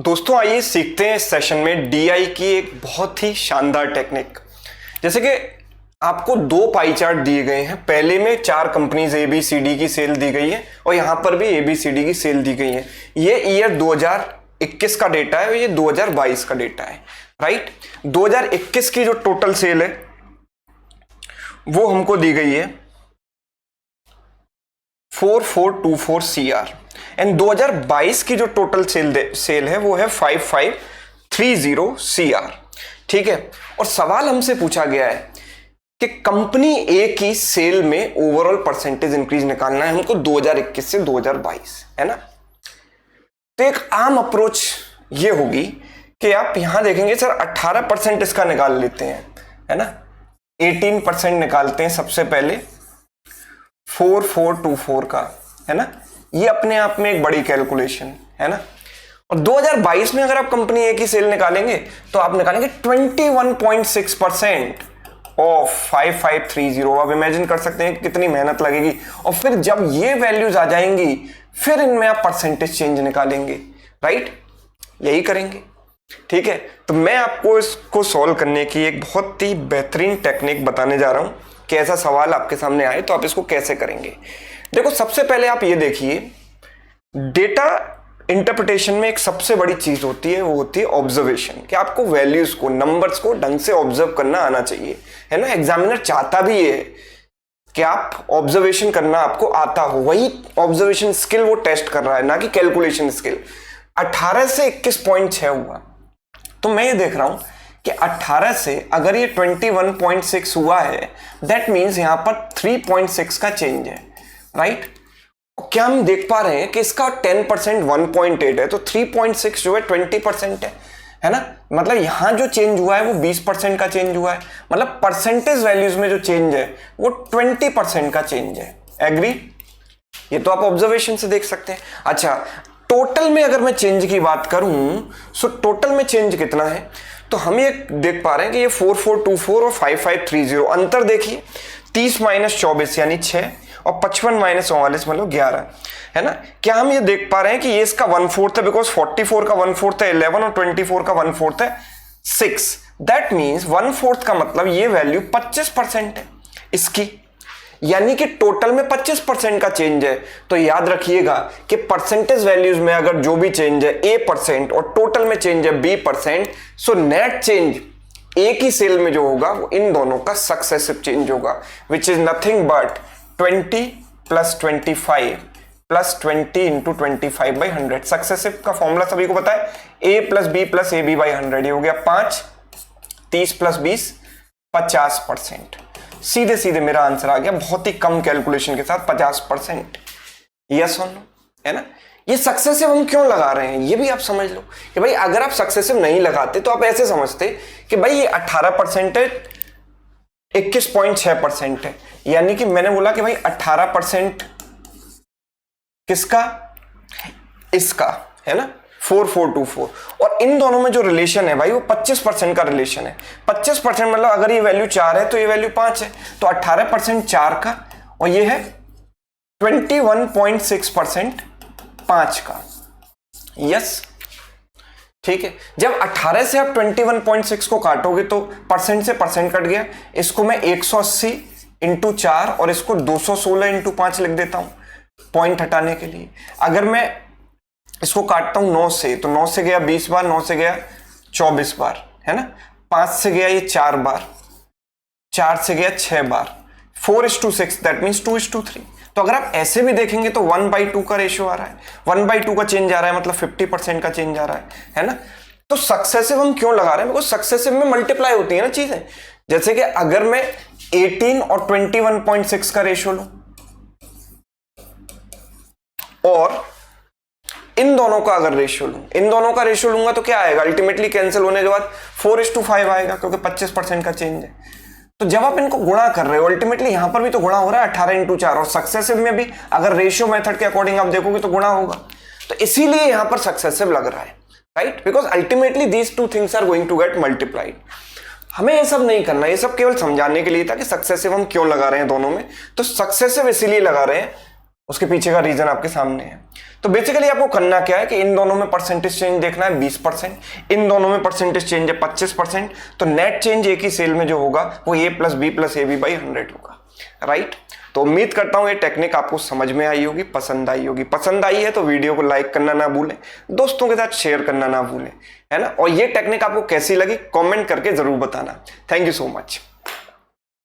दोस्तों आइए सीखते हैं इस सेशन में डीआई की एक बहुत ही शानदार टेक्निक। जैसे कि आपको दो पाई चार्ट दिए गए हैं, पहले में 4 कंपनीज ABCD की सेल दी गई है और यहां पर भी ABCD की सेल दी गई है। ये ईयर 2021 का डेटा है और ये 2022 का डेटा है, राइट। 2021 की जो टोटल सेल है वो हमको दी गई है 4424 CR एंड 2022 की जो टोटल सेल है वो है 5530 CR, ठीक है। और सवाल हमसे पूछा गया है कि कंपनी ए की सेल में ओवरऑल परसेंटेज इंक्रीज निकालना है हमको 2021 से 2022, है ना। तो एक आम अप्रोच ये होगी कि आप यहां देखेंगे सर 18% इसका निकाल लेते हैं, है ना। 18% निकालते हैं सबसे पहले 4424 का, है ना। ये अपने आप में एक बड़ी कैलकुलेशन है ना। और 2022 में अगर आप कंपनी ए की सेल निकालेंगे तो आप निकालेंगे 21.6% ऑफ 5530। आप इमेजिन कर सकते हैं कितनी मेहनत लगेगी। और फिर जब ये वैल्यूज आ जाएंगी फिर इनमें आप परसेंटेज चेंज निकालेंगे, राइट। यही करेंगे, ठीक है। तो मैं आपको इसको सॉल्व करने की एक बहुत ही बेहतरीन टेक्निक बताने जा रहा हूं कि ऐसा सवाल आपके सामने आए तो आप इसको कैसे करेंगे। देखो, सबसे पहले आप ये देखिए, डेटा इंटरप्रिटेशन में एक सबसे बड़ी चीज होती है, वो होती है ऑब्जर्वेशन, कि आपको वैल्यूज को, नंबर्स को ढंग से ऑब्जर्व करना आना चाहिए, है ना। एग्जामिनर चाहता भी है कि आप ऑब्जर्वेशन करना आपको आता हो, वही ऑब्जर्वेशन स्किल वो टेस्ट कर रहा है, ना कि कैलकुलेशन स्किल। 18 से 21.6 हुआ, तो मैं ये देख रहा हूं कि 18 से अगर ये 21.6 हुआ है, दैट मीन्स यहां पर 3.6 का चेंज है, राइट। क्या हम देख पा रहे हैं कि इसका 10% 1.8 है, तो 3.6 जो है 20% है ना। मतलब यहां जो चेंज हुआ है वो 20% का चेंज हुआ है, मतलब परसेंटेज वैल्यूज में जो चेंज है वो 20% का चेंज है। एग्री? ये तो आप ऑब्जर्वेशन से देख सकते हैं। अच्छा, टोटल में अगर मैं चेंज की बात करूं, सो टोटल में चेंज कितना है, तो हम ये देख पा रहे हैं कि ये 4424 और 5530, अंतर देखिए 30 माइनस 24 यानी 6 और 55 माइनस 44 मतलब 11, है ना। क्या हम ये देख पा रहे हैं कि ये इसका 1/4 है, बिकॉज 44 का 1/4 है 11 और 24 का 1/4 है 6। दैट मीन्स 1/4 का मतलब ये वैल्यू 25% है इसकी, यानी कि टोटल में 25% का चेंज है। तो याद रखिएगा कि परसेंटेज वैल्यूज में अगर जो भी चेंज है A% और टोटल में चेंज है B%, सो नेट चेंज ए की सेल में जो होगा वो इन दोनों का सक्सेसिव चेंज होगा, which is nothing but 20 plus 25 plus 20 into 25 by 100। Successive का फॉर्मूला सभी को पता है, A plus B plus AB by 100। ये हो गया 5, 30 प्लस 20 50%। सीधे सीधे मेरा आंसर आ गया, बहुत ही कम कैलकुलेशन के साथ 50%। यस और नो, है ना। ये सक्सेसिव हम क्यों लगा रहे हैं ये भी आप समझ लो कि भाई अगर आप सक्सेसिव नहीं लगाते तो आप ऐसे समझते कि भाई ये 18% है, 21.6% है, यानी कि मैंने बोला कि भाई 18% किसका, इसका, है ना, 4424। और इन दोनों में जो रिलेशन है भाई वो 25% का रिलेशन है। 25% मतलब अगर ये वैल्यू 4 है तो ये वैल्यू 5 है, तो 18% 4 का और ये है 21.6% 5 का। यस, ठीक है। जब 18 से आप 21.6 को काटोगे तो परसेंट से परसेंट कट गया, इसको मैं 180 इंटू 4 और इसको 216 इंटू 5 लिख देता हूं पॉइंट हटाने के लिए। अगर मैं इसको काटता हूं 9 से, तो 9 से गया 20 बार, 9 से गया 24 बार, है ना। 5 से गया ये 4 बार, 4 से गया 6 बार, 4:6, दैट मीन्स 2:3। तो अगर आप ऐसे भी देखेंगे तो 1/2 का रेशियो आ रहा है, 1/2 का चेंज आ रहा है, मतलब 50% का चेंज आ रहा है ना। तो सक्सेसिव हम क्यों लगा रहे हैं, बिकॉज सक्सेसिव में मल्टीप्लाई होती है ना चीजें। जैसे कि अगर मैं 18 और 21.6 का रेशियो लूं और इन दोनों का अगर रेशियो लूं, इन दोनों का रेशियो लूंगा तो क्या आएगा, अल्टीमेटली कैंसिल होने के बाद 4:5 आएगा, क्योंकि 25% का चेंज है। तो जब आप इनको गुणा कर रहे हो, अल्टीमेटली यहां पर भी तो गुणा हो रहा है 18 इंटू 4, और सक्सेसिव में भी अगर रेशियो मेथड के अकॉर्डिंग आप देखोगे तो गुणा होगा। तो इसीलिए यहां पर सक्सेसिव लग रहा है, right, because ultimately these two things are going to get multiplied. हमें ये सब नहीं करना, ये सब केवल समझाने के लिए था कि सक्सेसिव हम क्यों लगा रहे हैं दोनों में। तो सक्सेसिव इसीलिए लगा रहे हैं, उसके पीछे का रीजन आपके सामने है। तो बेसिकली आपको करना क्या है कि इन दोनों में परसेंटेज चेंज देखना है 20%, इन दोनों में परसेंटेज चेंज है 25%, तो नेट चेंज एक ही सेल में जो होगा वो A plus B plus A B by 100 होगा, राइट। तो उम्मीद करता हूं ये टेक्निक आपको समझ में आई होगी, पसंद आई होगी। पसंद आई है तो वीडियो को लाइक करना ना भूलें, दोस्तों के साथ शेयर करना ना भूलें, है ना। और ये टेक्निक आपको कैसी लगी कमेंट करके जरूर बताना। Thank you so much.